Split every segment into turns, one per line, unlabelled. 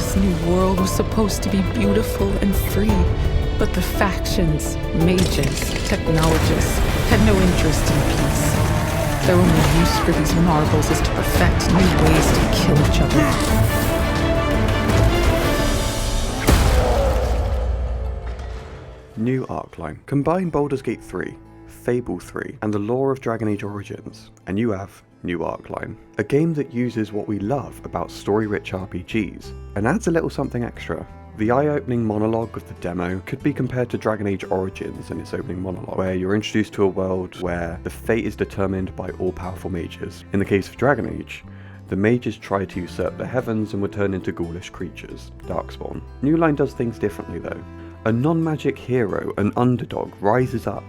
This new world was supposed to be beautiful and free, but the factions, mages, technologists had no interest in peace. Their only use for these marbles is to perfect new ways to kill each other.
New Ark Line. Combine Baldurs Gate 3, Fable 3, and the lore of Dragon Age Origins, and you have New Ark Line. A game that uses what we love about story-rich RPGs, and adds a little something extra. The eye-opening monologue of the demo could be compared to Dragon Age Origins in its opening monologue, where you're introduced to a world where the fate is determined by all-powerful mages. In the case of Dragon Age, the mages try to usurp the heavens and would turn into ghoulish creatures, Darkspawn. New Line does things differently though. A non-magic hero, an underdog, rises up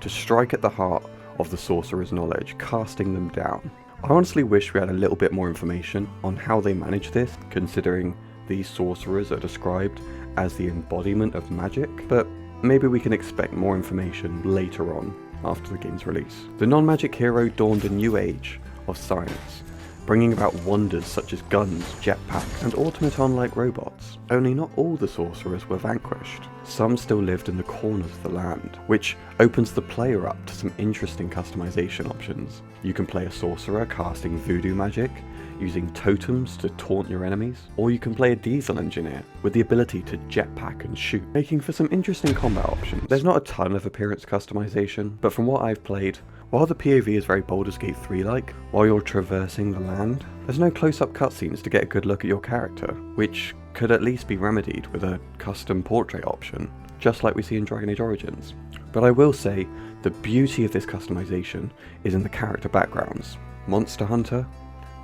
to strike at the heart of the sorcerer's knowledge, casting them down. I honestly wish we had a little bit more information on how they manage this, considering these sorcerers are described as the embodiment of magic, but maybe we can expect more information later on after the game's release. The non-magic hero dawned a new age of science, bringing about wonders such as guns, jetpacks, and automaton-like robots. Only not all the sorcerers were vanquished. Some still lived in the corners of the land, which opens the player up to some interesting customization options. You can play a sorcerer casting voodoo magic, using totems to taunt your enemies, or you can play a diesel engineer with the ability to jetpack and shoot, making for some interesting combat options. There's not a ton of appearance customization, but from what I've played, while the POV is very Baldur's Gate 3-like, while you're traversing the land, there's no close-up cutscenes to get a good look at your character, which could at least be remedied with a custom portrait option, just like we see in Dragon Age Origins. But I will say, the beauty of this customization is in the character backgrounds. Monster Hunter,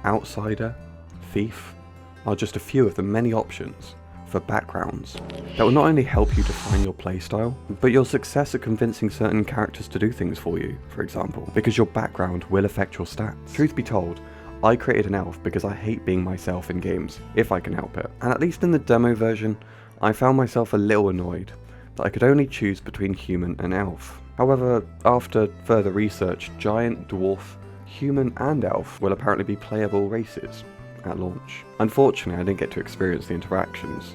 Outsider, Thief are just a few of the many options for backgrounds that will not only help you define your playstyle, but your success at convincing certain characters to do things for you, for example, because your background will affect your stats. Truth be told, I created an elf because I hate being myself in games, if I can help it, and at least in the demo version, I found myself a little annoyed that I could only choose between human and elf. However, after further research, giant, dwarf, human and elf will apparently be playable races at launch. Unfortunately, I didn't get to experience the interactions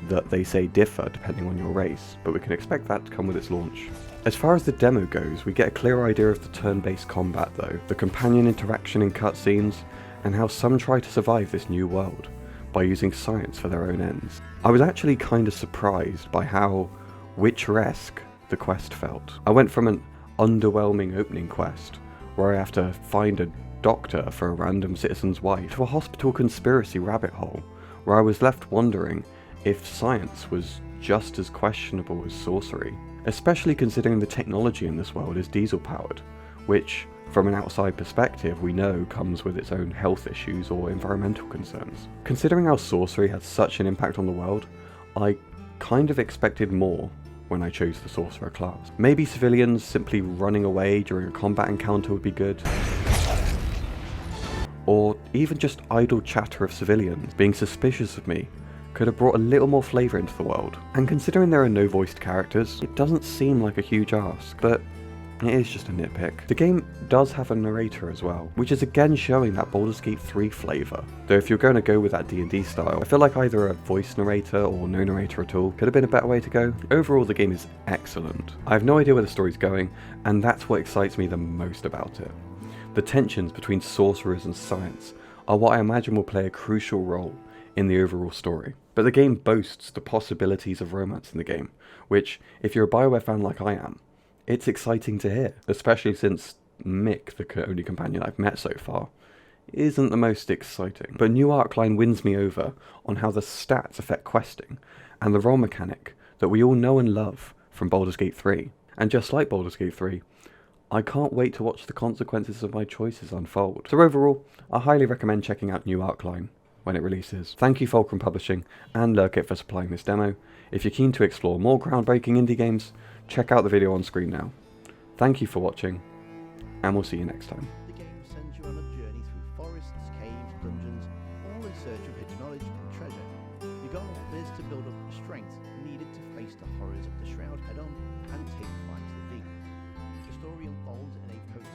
that they say differ depending on your race, but we can expect that to come with its launch. As far as the demo goes, we get a clear idea of the turn-based combat though, the companion interaction in cutscenes, and how some try to survive this new world by using science for their own ends. I was actually kind of surprised by how Witcher-esque the quest felt. I went from an underwhelming opening quest, where I have to find a doctor for a random citizen's wife, to a hospital conspiracy rabbit hole, where I was left wondering if science was just as questionable as sorcery, especially considering the technology in this world is diesel powered, which, from an outside perspective, we know comes with its own health issues or environmental concerns. Considering how sorcery has such an impact on the world, I kind of expected more when I chose the sorcerer class. Maybe civilians simply running away during a combat encounter would be good, or even just idle chatter of civilians being suspicious of me could have brought a little more flavour into the world. And considering there are no voiced characters, it doesn't seem like a huge ask, but it is just a nitpick. The game does have a narrator as well, which is again showing that Baldur's Gate 3 flavour. Though if you're going to go with that D&D style, I feel like either a voice narrator or no narrator at all could have been a better way to go. Overall, the game is excellent. I have no idea where the story's going, and that's what excites me the most about it. The tensions between sorcerers and science are what I imagine will play a crucial role in the overall story. But the game boasts the possibilities of romance in the game, which, if you're a Bioware fan like I am, it's exciting to hear, especially since Mick, the only companion I've met so far, isn't the most exciting. But New Ark Line wins me over on how the stats affect questing, and the role mechanic that we all know and love from Baldur's Gate 3. And just like Baldur's Gate 3, I can't wait to watch the consequences of my choices unfold. So overall, I highly recommend checking out New Ark Line when it releases. Thank you Fulcrum Publishing and Lurkit for supplying this demo. If you're keen to explore more groundbreaking indie games, check out the video on screen now. Thank you for watching, and we'll see you next time.
The game sends you on a journey through forests, caves, dungeons, all in search of hidden knowledge and treasure. Your goal is to build up the strength needed to face the horrors of the Shroud head-on and take the fight to the deep. The story unfolds in a post